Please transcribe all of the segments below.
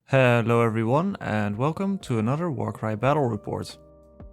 Hello everyone and welcome to another Warcry battle report.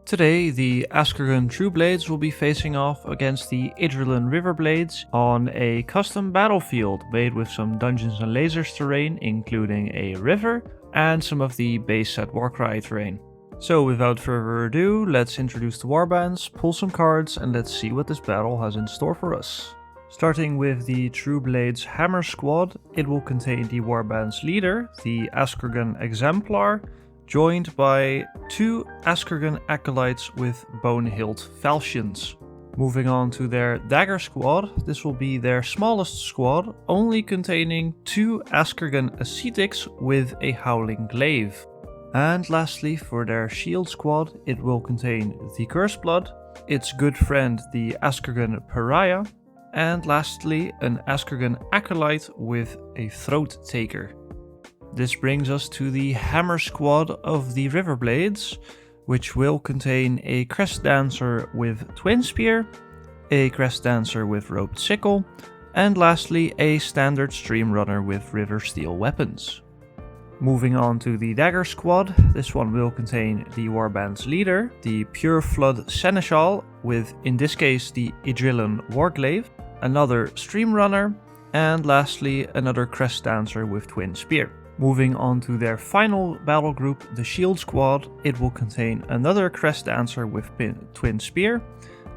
Today the Askurgan Trueblades will be facing off against the Ydrilan Riverblades on a custom battlefield made with some Dungeons and Lasers terrain, including a river and some of the base set Warcry terrain. So without further ado, let's introduce the warbands, pull some cards, and let's see what this battle has in store for us. Starting with the Trueblades Hammer Squad, it will contain the warband's leader, the Askurgan Exemplar, joined by two Askurgan Acolytes with bone-hilt falchions. Moving on to their Dagger Squad, this will be their smallest squad, only containing two Askurgan Ascetics with a Howling Glaive. And lastly, for their Shield Squad, it will contain the Curseblood, its good friend the Askurgan Pariah, and lastly, an Askurgan Acolyte with a Throat Taker. This brings us to the Hammer Squad of the Riverblades, which will contain a Crest Dancer with Twin Spear, a Crest Dancer with Roped Sickle, and lastly a standard Stream Runner with River Steel weapons. Moving on to the Dagger Squad, this one will contain the warband's leader, the Pure Flood Seneschal with, in this case, the Ydrilan Warglaive, another Stream Runner, and lastly another Crest Dancer with Twin Spear. Moving on to their final battle group, the Shield Squad, it will contain another Crest Dancer with Twin Spear,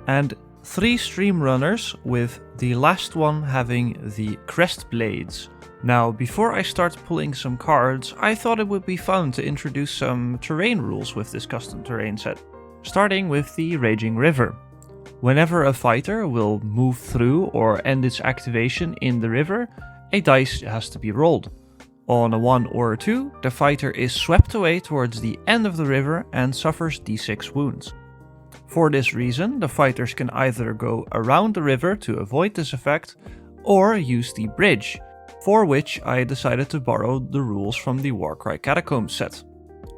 and three Stream Runners, with the last one having the Crest Blades. Now, before I start pulling some cards, I thought it would be fun to introduce some terrain rules with this custom terrain set. Starting with the Raging River. Whenever a fighter will move through or end its activation in the river, a dice has to be rolled. On a 1 or a 2, the fighter is swept away towards the end of the river and suffers d6 wounds. For this reason, the fighters can either go around the river to avoid this effect, or use the bridge, for which I decided to borrow the rules from the Warcry Catacombs set.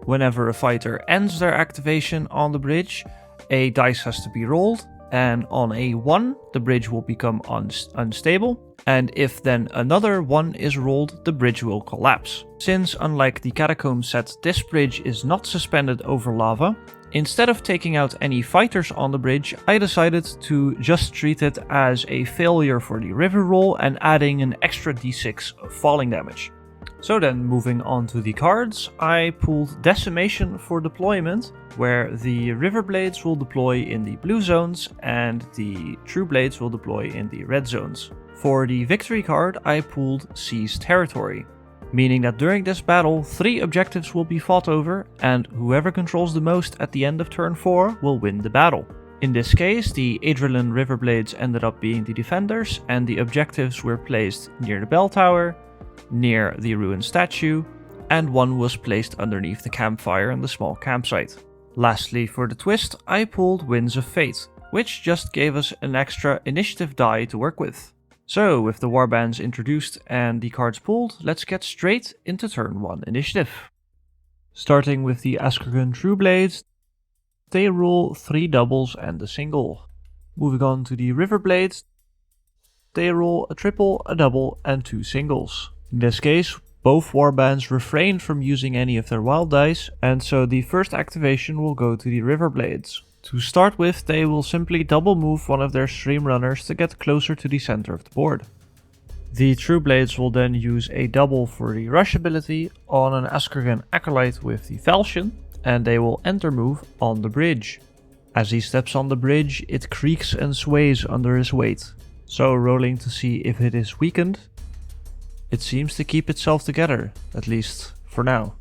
Whenever a fighter ends their activation on the bridge, a dice has to be rolled, and on a 1 the bridge will become unstable, and if then another 1 is rolled, the bridge will collapse. Since unlike the Catacomb set, this bridge is not suspended over lava, instead of taking out any fighters on the bridge, I decided to just treat it as a failure for the river roll and adding an extra d6 of falling damage. So then, moving on to the cards, I pulled Decimation for deployment, where the Riverblades will deploy in the blue zones and the Trueblades will deploy in the red zones. For the victory card, I pulled Seize Territory, meaning that during this battle, 3 objectives will be fought over, and whoever controls the most at the end of turn 4 will win the battle. In this case, the Ydrilan Riverblades ended up being the defenders, and the objectives were placed near the bell tower, near the ruined statue, and one was placed underneath the campfire in the small campsite. Lastly, for the twist, I pulled Winds of Fate, which just gave us an extra initiative die to work with. So, with the warbands introduced and the cards pulled, let's get straight into turn 1 initiative. Starting with the Askurgan Trueblades, they roll 3 doubles and a single. Moving on to the Riverblades, they roll a triple, a double, and 2 singles. In this case, both warbands refrained from using any of their wild dice, and so the first activation will go to the Riverblades. To start with, they will simply double move one of their Stream Runners to get closer to the center of the board. The Trueblades will then use a double for the rush ability on an Askurgan Acolyte with the Falchion, and they will enter move on the bridge. As he steps on the bridge, it creaks and sways under his weight. So, rolling to see if it is weakened, it seems to keep itself together, at least for now.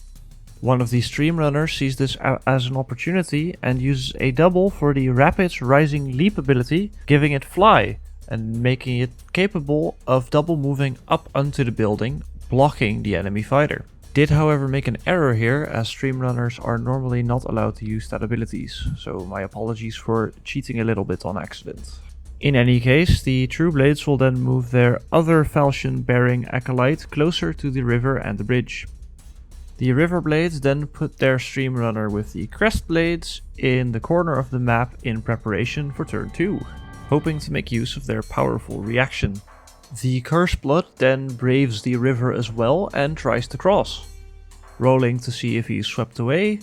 One of the Stream Runners sees this as an opportunity and uses a double for the Rapid Rising Leap ability, giving it Fly and making it capable of double moving up onto the building, blocking the enemy fighter. Did however make an error here, as Stream Runners are normally not allowed to use that abilities, so my apologies for cheating a little bit on accident. In any case, the Trueblades will then move their other falchion-bearing acolyte closer to the river and the bridge. The Riverblades then put their Stream Runner with the Crest Blades in the corner of the map in preparation for turn 2, hoping to make use of their powerful reaction. The Curseblood then braves the river as well and tries to cross. Rolling to see if he's swept away,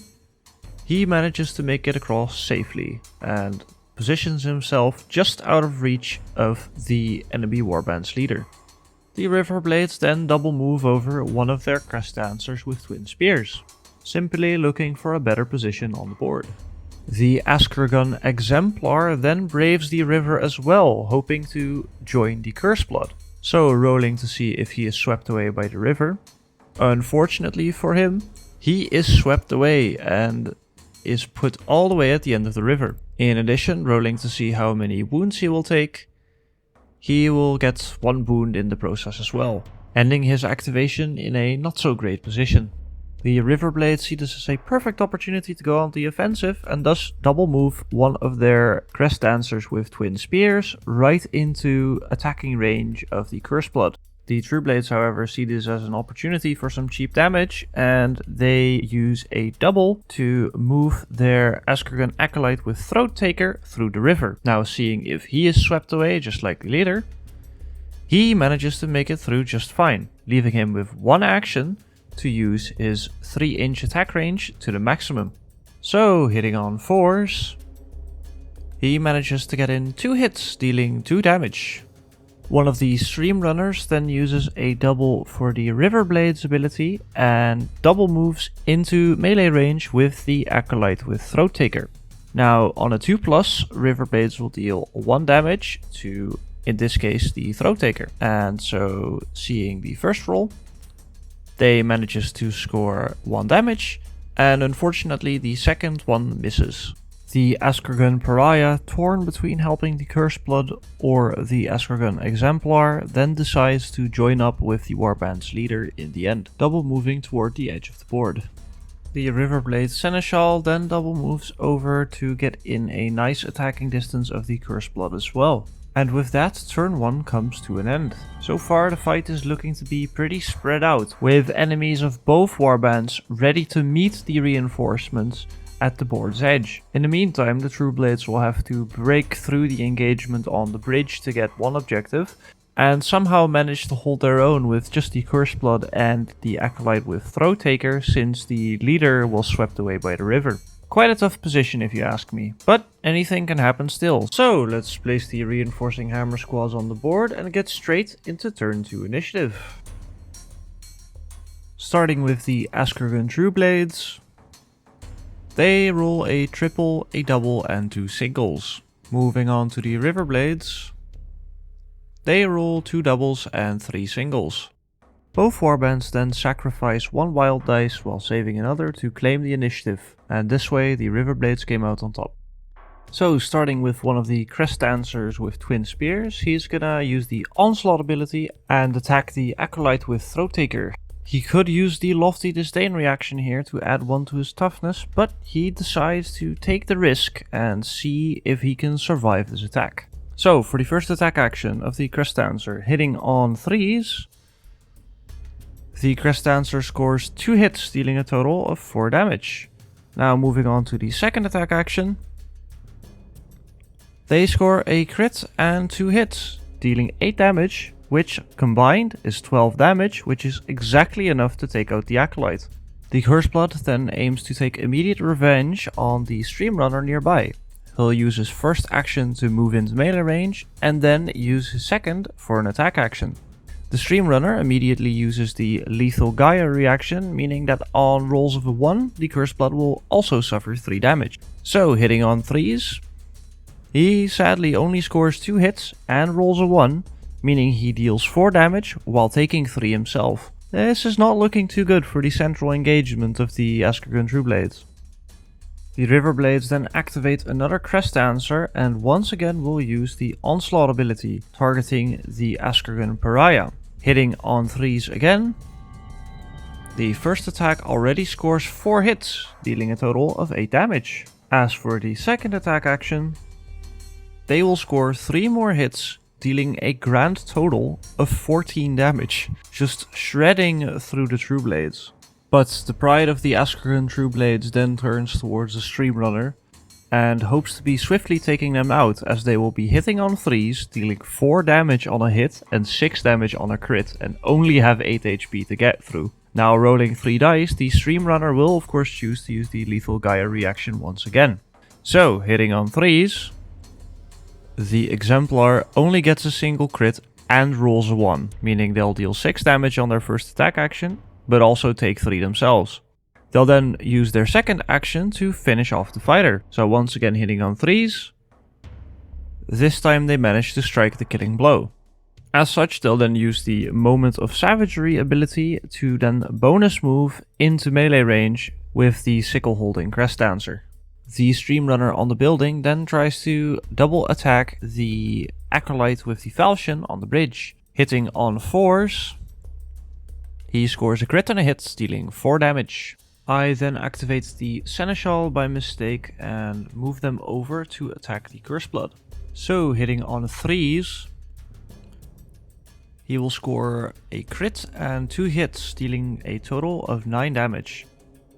he manages to make it across safely and positions himself just out of reach of the enemy warband's leader. The Riverblades then double move over one of their crest dancers with twin spears, simply looking for a better position on the board. The Askurgan Exemplar then braves the river as well, hoping to join the Curseblood. So rolling to see if he is swept away by the river. Unfortunately for him, he is swept away and is put all the way at the end of the river. In addition, rolling to see how many wounds he will take, he will get 1 wound in the process as well, ending his activation in a not so great position. The Riverblades see this as a perfect opportunity to go on the offensive and thus double move one of their crest dancers with twin spears right into attacking range of the Curseblood. The Trueblades, however, see this as an opportunity for some cheap damage, and they use a double to move their Askurgan Acolyte with Throat Taker through the river. Now, seeing if he is swept away, just like the leader, he manages to make it through just fine, leaving him with 1 action to use his 3-inch attack range to the maximum. So, hitting on 4s, he manages to get in 2 hits, dealing 2 damage. One of the Stream Runners then uses a double for the Riverblade's ability and double moves into melee range with the Acolyte with Throat Taker. Now on a 2+, Riverblades will deal 1 damage to, in this case, the Throat Taker. And so seeing the first roll, they manages to score 1 damage, and unfortunately the second one misses. The Askurgan Pariah, torn between helping the Curseblood or the Askurgan Exemplar, then decides to join up with the warband's leader in the end, double moving toward the edge of the board. The Riverblade Seneschal then double moves over to get in a nice attacking distance of the Curseblood as well. And with that, turn 1 comes to an end. So far the fight is looking to be pretty spread out, with enemies of both warbands ready to meet the reinforcements at the board's edge. In the meantime, the Trueblades will have to break through the engagement on the bridge to get 1 objective, and somehow manage to hold their own with just the Curseblood and the Acolyte with Throat Taker, since the leader was swept away by the river. Quite a tough position if you ask me, but anything can happen still. So let's place the reinforcing hammer squads on the board and get straight into turn 2 initiative. Starting with the Askurgan Trueblades, they roll a triple, a double, and 2 singles. Moving on to the Riverblades, they roll 2 doubles and 3 singles. Both warbands then sacrifice 1 wild dice while saving another to claim the initiative, and this way the Riverblades came out on top. So starting with one of the crest dancers with twin spears, he's gonna use the onslaught ability and attack the Acolyte with Throat Taker. He could use the Lofty Disdain reaction here to add 1 to his toughness, but he decides to take the risk and see if he can survive this attack. So for the first attack action of the Crest Dancer, hitting on 3s, the Crest Dancer scores 2 hits, dealing a total of 4 damage. Now moving on to the second attack action, they score a crit and 2 hits, dealing 8 damage, which combined is 12 damage, which is exactly enough to take out the Acolyte. The Curseblood then aims to take immediate revenge on the Stream Runner nearby. He'll use his first action to move into melee range, and then use his second for an attack action. The Stream Runner immediately uses the Lethal Gaia reaction, meaning that on rolls of a 1, the Curseblood will also suffer 3 damage. So hitting on 3s, he sadly only scores 2 hits and rolls a 1, meaning he deals 4 damage while taking 3 himself. This is not looking too good for the central engagement of the Askurgan Trueblades. The Riverblades then activate another Crest Dancer and once again will use the Onslaught ability, targeting the Askurgan Pariah. Hitting on 3s again, the first attack already scores 4 hits, dealing a total of 8 damage. As for the second attack action, they will score 3 more hits, dealing a grand total of 14 damage, just shredding through the Trueblades. But the pride of the Askurgan Trueblades then turns towards the Stream Runner and hopes to be swiftly taking them out, as they will be hitting on 3s, dealing 4 damage on a hit and 6 damage on a crit, and only have 8 HP to get through. Now rolling 3 dice, the Stream Runner will of course choose to use the Lethal Gaia reaction once again. So hitting on 3s, the Exemplar only gets a single crit and rolls a 1, meaning they'll deal 6 damage on their first attack action, but also take 3 themselves. They'll then use their second action to finish off the fighter. So once again hitting on 3s, this time they manage to strike the killing blow. As such, they'll then use the Moment of Savagery ability to then bonus move into melee range with the sickle holding Crest Dancer. The Stream Runner on the building then tries to double attack the Acolyte with the Falchion on the bridge. Hitting on 4s, he scores a crit and a hit, dealing 4 damage. I then activate the Seneschal by mistake and move them over to attack the Curse Blood. So hitting on 3s, he will score a crit and 2 hits, dealing a total of 9 damage.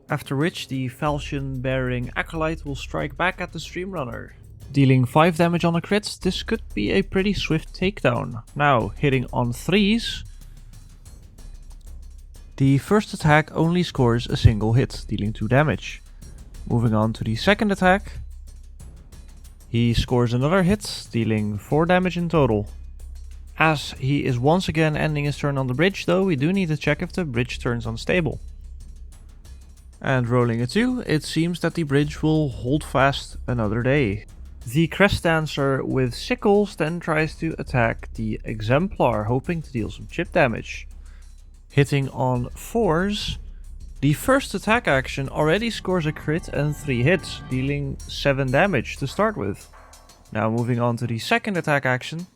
After which the Falchion bearing Acolyte will strike back at the Stream Runner. Dealing 5 damage on a crit, this could be a pretty swift takedown. Now hitting on 3s, the first attack only scores a single hit, dealing 2 damage. Moving on to the second attack, he scores another hit, dealing 4 damage in total. As he is once again ending his turn on the bridge though, we do need to check if the bridge turns unstable. And rolling a 2, it seems that the bridge will hold fast another day. The Crest Dancer with sickles then tries to attack the Exemplar, hoping to deal some chip damage. Hitting on 4s, the first attack action already scores a crit and 3 hits, dealing 7 damage to start with. Now moving on to the second attack action,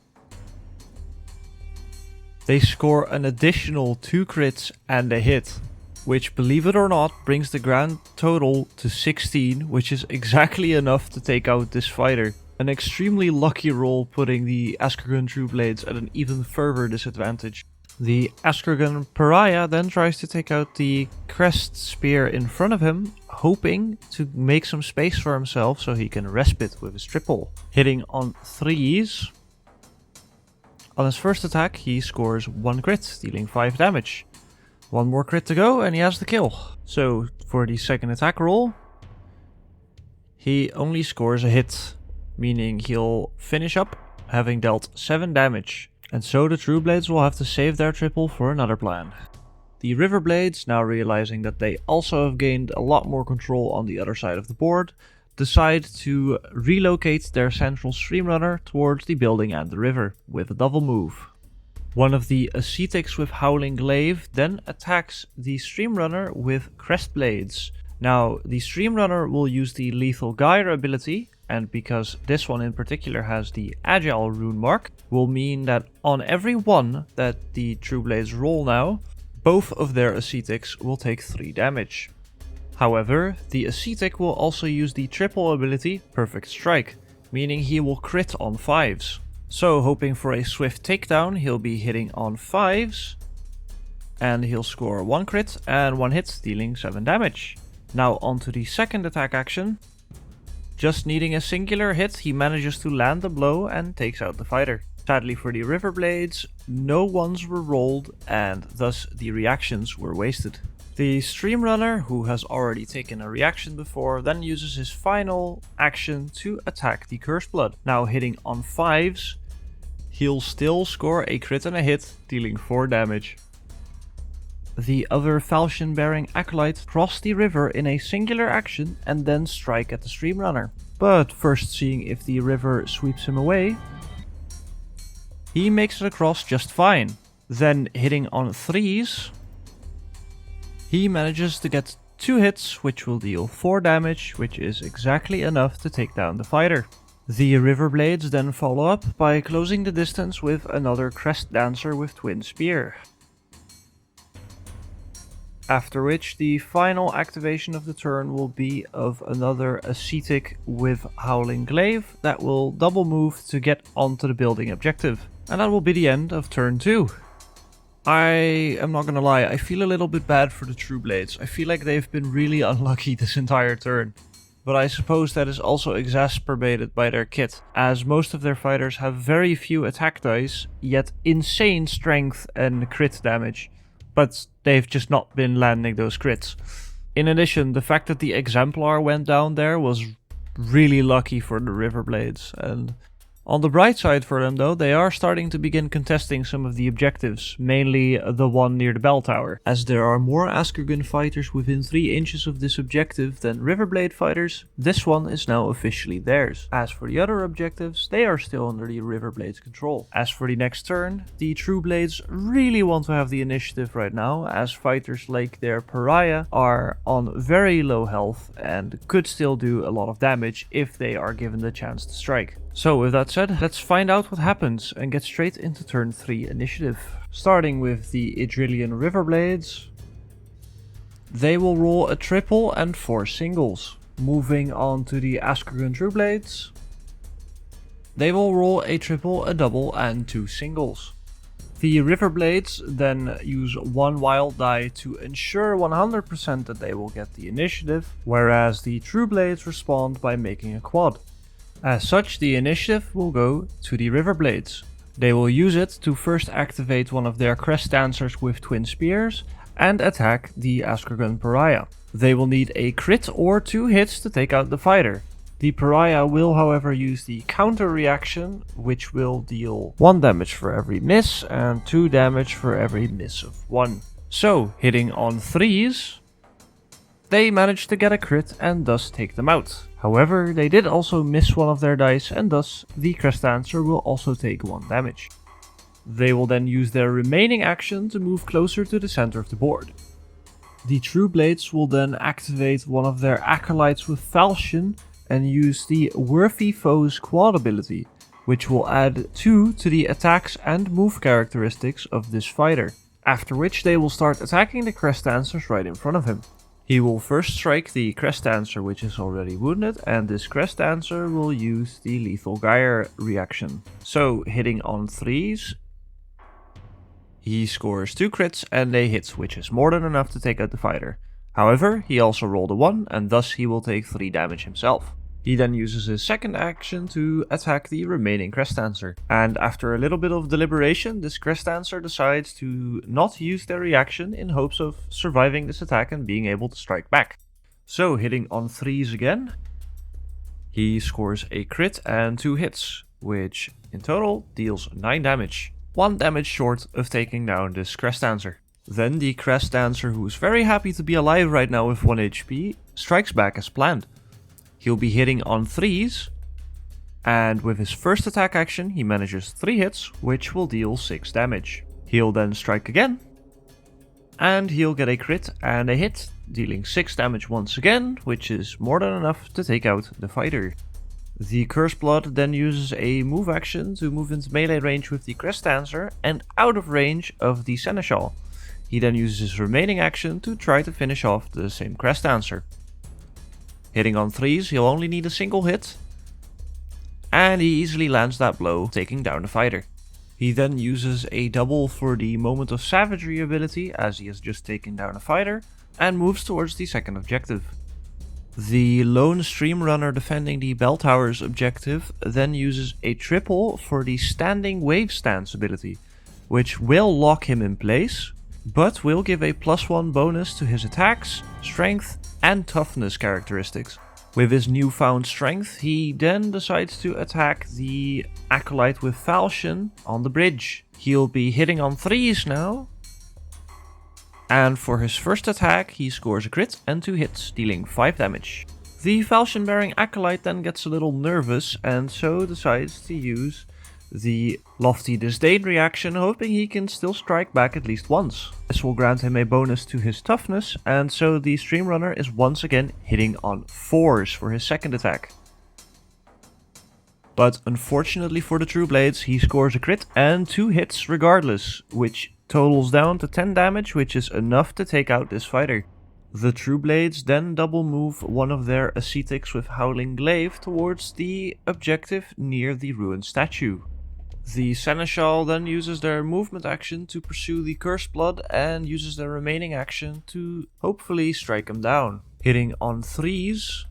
they score an additional 2 crits and a hit, which, believe it or not, brings the grand total to 16, which is exactly enough to take out this fighter. An extremely lucky roll, putting the Askurgan Trueblades at an even further disadvantage. The Askurgan Pariah then tries to take out the Crest Spear in front of him, hoping to make some space for himself so he can respite with his triple. Hitting on 3s, on his first attack he scores 1 crit, dealing 5 damage. 1 more crit to go and he has the kill. So for the second attack roll, he only scores a hit, meaning he'll finish up having dealt 7 damage. And so the Trueblades will have to save their triple for another plan. The Riverblades, now realizing that they also have gained a lot more control on the other side of the board, decide to relocate their central Stream Runner towards the building and the river with a double move. One of the Ascetics with Howling Glaive then attacks the Stream Runner with Crest Blades. Now, the Stream Runner will use the Lethal Gaia ability, and because this one in particular has the Agile rune mark, will mean that on every one that the Trueblades roll now, both of their Ascetics will take 3 damage. However, the Ascetic will also use the triple ability Perfect Strike, meaning he will crit on 5s. So hoping for a swift takedown, he'll be hitting on 5s, and he'll score 1 crit and 1 hit, dealing 7 damage. Now onto the second attack action. Just needing a singular hit, he manages to land the blow and takes out the fighter. Sadly for the Riverblades, no ones were rolled and thus the reactions were wasted. The Stream Runner, who has already taken a reaction before, then uses his final action to attack the Cursed Blood. Now hitting on 5s, he'll still score a crit and a hit, dealing 4 damage. The other Falchion-bearing Acolyte cross the river in a singular action and then strike at the Stream Runner. But first seeing if the river sweeps him away, he makes it across just fine. Then hitting on 3s, he manages to get 2 hits, which will deal 4 damage, which is exactly enough to take down the fighter. The Riverblades then follow up by closing the distance with another Crest Dancer with Twin Spear. After which the final activation of the turn will be of another Ascetic with Howling Glaive that will double move to get onto the building objective. And that will be the end of turn 2. I am not gonna lie, I feel a little bit bad for the Trueblades. I feel like they've been really unlucky this entire turn. But I suppose that is also exacerbated by their kit, as most of their fighters have very few attack dice, yet insane strength and crit damage. but they've just not been landing those crits. In addition, the fact that the Exemplar went down there was really lucky for the Riverblades, and on the bright side for them though, they are starting to begin contesting some of the objectives, mainly the one near the bell tower. As there are more Askurgan fighters within 3 inches of this objective than Riverblade fighters, this one is now officially theirs. As for the other objectives, they are still under the Riverblade's control. As for the next turn, the Trueblades really want to have the initiative right now, as fighters like their Pariah are on very low health and could still do a lot of damage if they are given the chance to strike. So with that said, let's find out what happens and get straight into turn 3 initiative. Starting with the Ydrilan Riverblades, they will roll a triple and 4 singles. Moving on to the Askurgan Trueblades, they will roll a triple, a double and 2 singles. The Riverblades then use 1 wild die to ensure 100% that they will get the initiative, whereas the Trueblades respond by making a quad. As such, the initiative will go to the Riverblades. They will use it to first activate one of their Crest Dancers with Twin Spears and attack the Askurgan Pariah. They will need a crit or 2 hits to take out the fighter. The Pariah will however use the counter reaction, which will deal 1 damage for every miss and 2 damage for every miss of 1. So, hitting on 3s, they managed to get a crit and thus take them out. However, they did also miss one of their dice and thus the Crest Dancer will also take 1 damage. They will then use their remaining action to move closer to the center of the board. The Trueblades will then activate one of their Acolytes with Falchion and use the Worthy Foes quad ability, which will add 2 to the attacks and move characteristics of this fighter, after which they will start attacking the Crest Dancers right in front of him. He will first strike the Crest Dancer, which is already wounded, and this Crest Dancer will use the Lethal Gyre reaction. So, hitting on 3s, he scores 2 crits and a hit, which is more than enough to take out the fighter. However, he also rolled a 1, and thus he will take 3 damage himself. He then uses his second action to attack the remaining Crest Dancer, and after a little bit of deliberation, this Crest Dancer decides to not use their reaction in hopes of surviving this attack and being able to strike back. So, hitting on 3s again, he scores a crit and 2 hits, which in total deals 9 damage. 1 damage short of taking down this Crest Dancer. Then the Crest Dancer, who is very happy to be alive right now with 1 HP, strikes back as planned. He'll be hitting on 3s, and with his first attack action he manages 3 hits, which will deal 6 damage. He'll then strike again, and he'll get a crit and a hit, dealing 6 damage once again, which is more than enough to take out the fighter. The Cursed Blood then uses a move action to move into melee range with the Crest Dancer and out of range of the Seneschal. He then uses his remaining action to try to finish off the same Crest Dancer. Hitting on 3s, he'll only need a single hit, and he easily lands that blow, taking down the fighter. He then uses a double for the Moment of Savagery ability, as he has just taken down a fighter, and moves towards the second objective. The lone stream runner defending the bell tower's objective then uses a triple for the Standing Wave Stance ability, which will lock him in place, but will give a +1 bonus to his attacks, strength, and toughness characteristics. With his newfound strength, he then decides to attack the Acolyte with Falchion on the bridge. He'll be hitting on 3s now, and for his first attack he scores a crit and 2 hits, dealing 5 damage. The Falchion bearing Acolyte then gets a little nervous and so decides to use the Lofty Disdain reaction, hoping he can still strike back at least once. This will grant him a bonus to his toughness, and so the Stream Runner is once again hitting on 4s for his second attack. But unfortunately for the Trueblades, he scores a crit and 2 hits regardless, which totals down to 10 damage, which is enough to take out this fighter. The Trueblades then double move one of their Ascetics with Howling Glaive towards the objective near the ruined statue. The Seneschal then uses their movement action to pursue the Cursed Blood and uses their remaining action to hopefully strike him down. Hitting on 3s,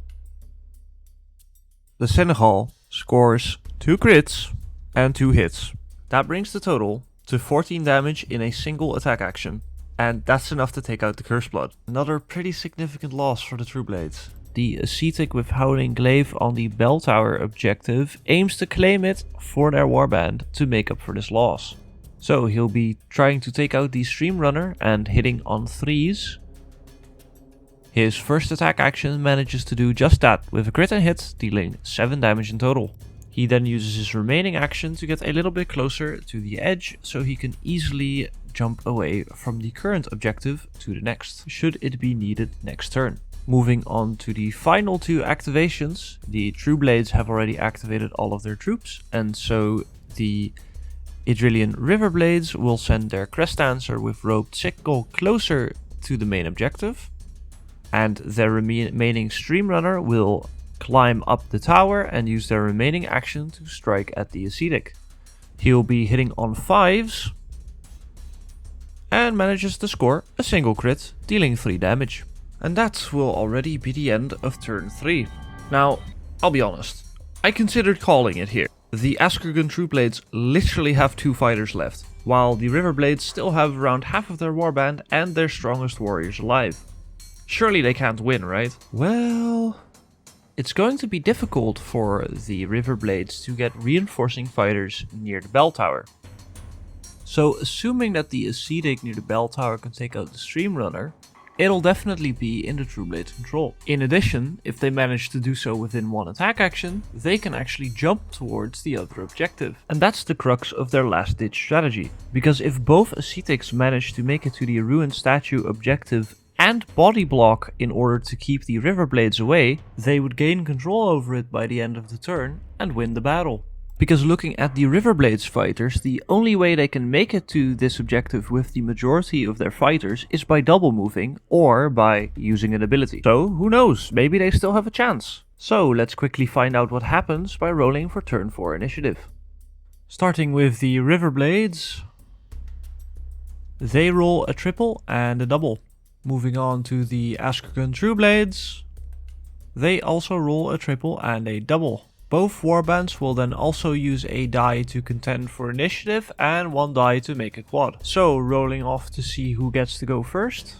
the Seneschal scores 2 crits and 2 hits. That brings the total to 14 damage in a single attack action. and that's enough to take out the Curse Blood. Another pretty significant loss for the Trueblades. The Ascetic with Howling Glaive on the Bell Tower objective aims to claim it for their warband to make up for this loss. So he'll be trying to take out the Stream Runner and hitting on 3s. His first attack action manages to do just that with a crit and hit, dealing 7 damage in total. He then uses his remaining action to get a little bit closer to the edge so he can easily jump away from the current objective to the next, should it be needed next turn. Moving on to the final 2 activations, the Trueblades have already activated all of their troops, and so the Ydrilan Riverblades will send their Crest Dancer with Roped Sickle closer to the main objective, and their remaining Stream Runner will climb up the tower and use their remaining action to strike at the Ascetic. He'll be hitting on 5s and manages to score a single crit, dealing 3 damage. And that will already be the end of turn 3. Now, I'll be honest, I considered calling it here. The Askurgan Trueblades literally have 2 fighters left, while the Riverblades still have around half of their warband and their strongest warriors alive. Surely they can't win, right? Well, it's going to be difficult for the Riverblades to get reinforcing fighters near the Bell Tower. So assuming that the Ascetic near the Bell Tower can take out the Stream Runner, it'll definitely be in the Trueblades' control. In addition, if they manage to do so within 1 attack action, they can actually jump towards the other objective. And that's the crux of their last ditch strategy. Because if both Ascetics manage to make it to the Ruined Statue objective and body block in order to keep the Riverblades away, they would gain control over it by the end of the turn and win the battle. Because looking at the Riverblades fighters, the only way they can make it to this objective with the majority of their fighters is by double moving or by using an ability. So who knows, maybe they still have a chance. So let's quickly find out what happens by rolling for turn 4 initiative. Starting with the Riverblades, they roll a triple and a double. Moving on to the Askurgan Trueblades, they also roll a triple and a double. Both warbands will then also use a die to contend for initiative and 1 die to make a quad. So rolling off to see who gets to go first.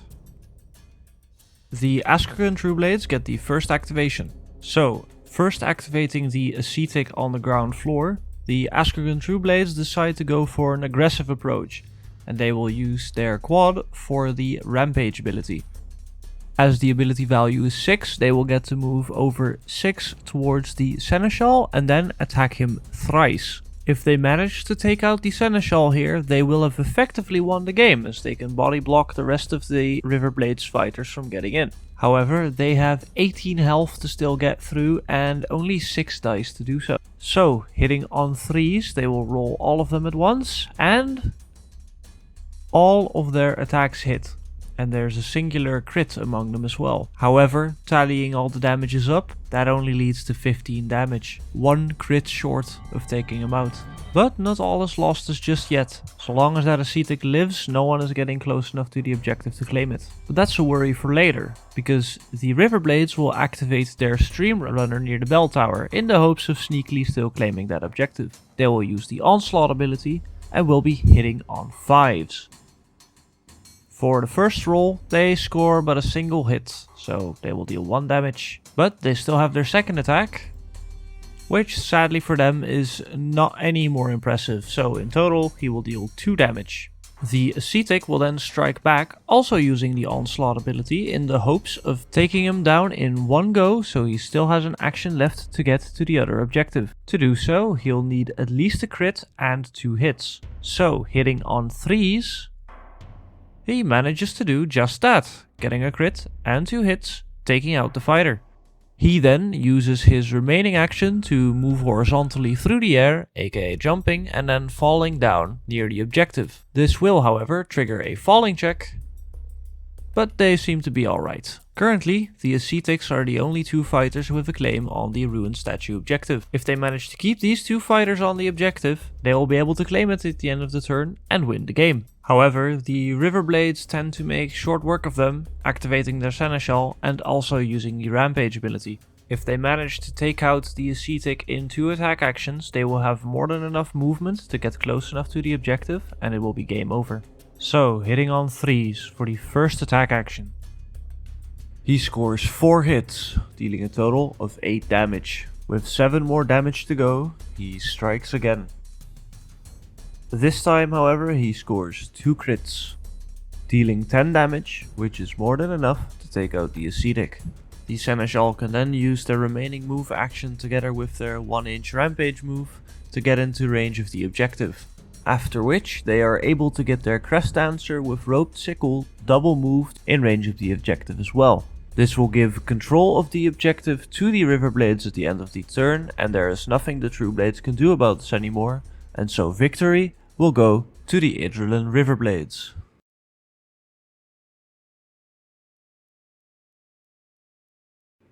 The Askurgan Trueblades get the first activation. So first activating the Ascetic on the ground floor, the Askurgan Trueblades decide to go for an aggressive approach, and they will use their quad for the Rampage ability. As the ability value is 6, they will get to move over 6 towards the Seneschal and then attack him thrice. If they manage to take out the Seneschal here, they will have effectively won the game, as they can body block the rest of the Riverblades fighters from getting in. However, they have 18 health to still get through and only 6 dice to do so. So, hitting on 3s, they will roll all of them at once and all of their attacks hit. And there's a singular crit among them as well. However, tallying all the damages up, that only leads to 15 damage. 1 crit short of taking him out. But not all is lost as just yet. So long as that Ascetic lives, no one is getting close enough to the objective to claim it. But that's a worry for later, because the Riverblades will activate their Stream Runner near the Bell Tower in the hopes of sneakily still claiming that objective. They will use the Onslaught ability and will be hitting on 5s. For the first roll, they score but a single hit, so they will deal 1 damage. But they still have their second attack, which sadly for them is not any more impressive, so in total he will deal 2 damage. The Ascetic will then strike back, also using the Onslaught ability, in the hopes of taking him down in 1 go, so he still has an action left to get to the other objective. To do so, he'll need at least a crit and 2 hits. So, hitting on 3s, he manages to do just that, getting a crit and 2 hits, taking out the fighter. He then uses his remaining action to move horizontally through the air, aka jumping, and then falling down near the objective. This will, however, trigger a falling check, but they seem to be alright. Currently, the Ascetics are the only 2 fighters with a claim on the Ruined Statue objective. If they manage to keep these 2 fighters on the objective, they will be able to claim it at the end of the turn and win the game. However, the Riverblades tend to make short work of them, activating their Seneschal and also using the Rampage ability. If they manage to take out the Ascetic in 2 attack actions, they will have more than enough movement to get close enough to the objective and it will be game over. So, hitting on 3s for the first attack action. He scores 4 hits, dealing a total of 8 damage. With 7 more damage to go, he strikes again. This time, however, he scores 2 crits, dealing 10 damage, which is more than enough to take out the Ascetic. The Seneschal can then use their remaining move action together with their 1-inch rampage move to get into range of the objective. After which, they are able to get their Crest Dancer with Roped Sickle double moved in range of the objective as well. This will give control of the objective to the Riverblades at the end of the turn, and there is nothing the Trueblades can do about this anymore, and so victory will go to the Ydrilan Riverblades.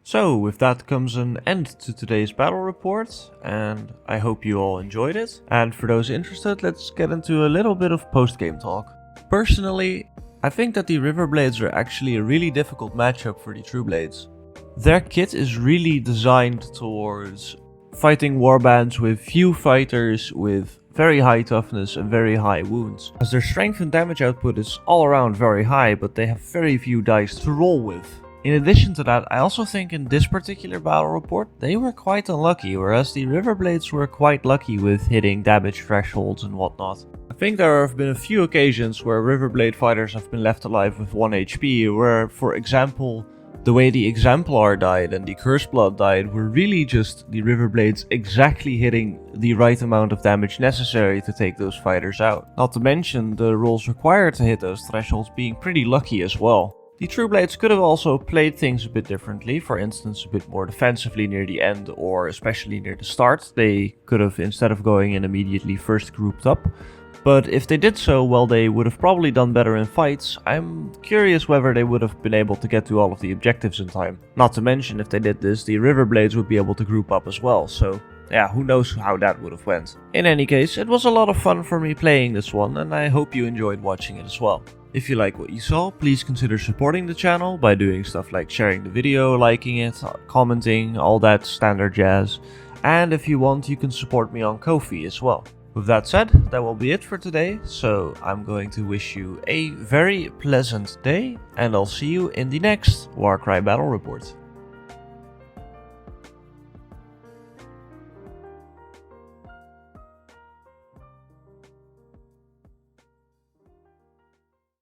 So with that comes an end to today's battle report, and I hope you all enjoyed it. And for those interested, let's get into a little bit of post-game talk. Personally, I think that the Riverblades are actually a really difficult matchup for the Trueblades. Their kit is really designed towards fighting warbands with few fighters with very high toughness and very high wounds, as their strength and damage output is all around very high, but they have very few dice to roll with. In addition to that, I also think in this particular battle report, they were quite unlucky, whereas the Riverblades were quite lucky with hitting damage thresholds and whatnot. I think there have been a few occasions where Riverblade fighters have been left alive with 1 HP, where, for example, the way the Exemplar died and the Curseblood died were really just the Riverblades exactly hitting the right amount of damage necessary to take those fighters out. Not to mention the rolls required to hit those thresholds being pretty lucky as well. The Trueblades could have also played things a bit differently, for instance a bit more defensively near the end or especially near the start. They could have, instead of going in immediately, first grouped up. But if they did so, well, they would have probably done better in fights. I'm curious whether they would have been able to get to all of the objectives in time. Not to mention, if they did this, the Riverblades would be able to group up as well, so yeah, who knows how that would have went. In any case, it was a lot of fun for me playing this one, and I hope you enjoyed watching it as well. If you like what you saw, please consider supporting the channel by doing stuff like sharing the video, liking it, commenting, all that standard jazz. And if you want, you can support me on Ko-fi as well. With that said, that will be it for today, so I'm going to wish you a very pleasant day, and I'll see you in the next Warcry Battle Report.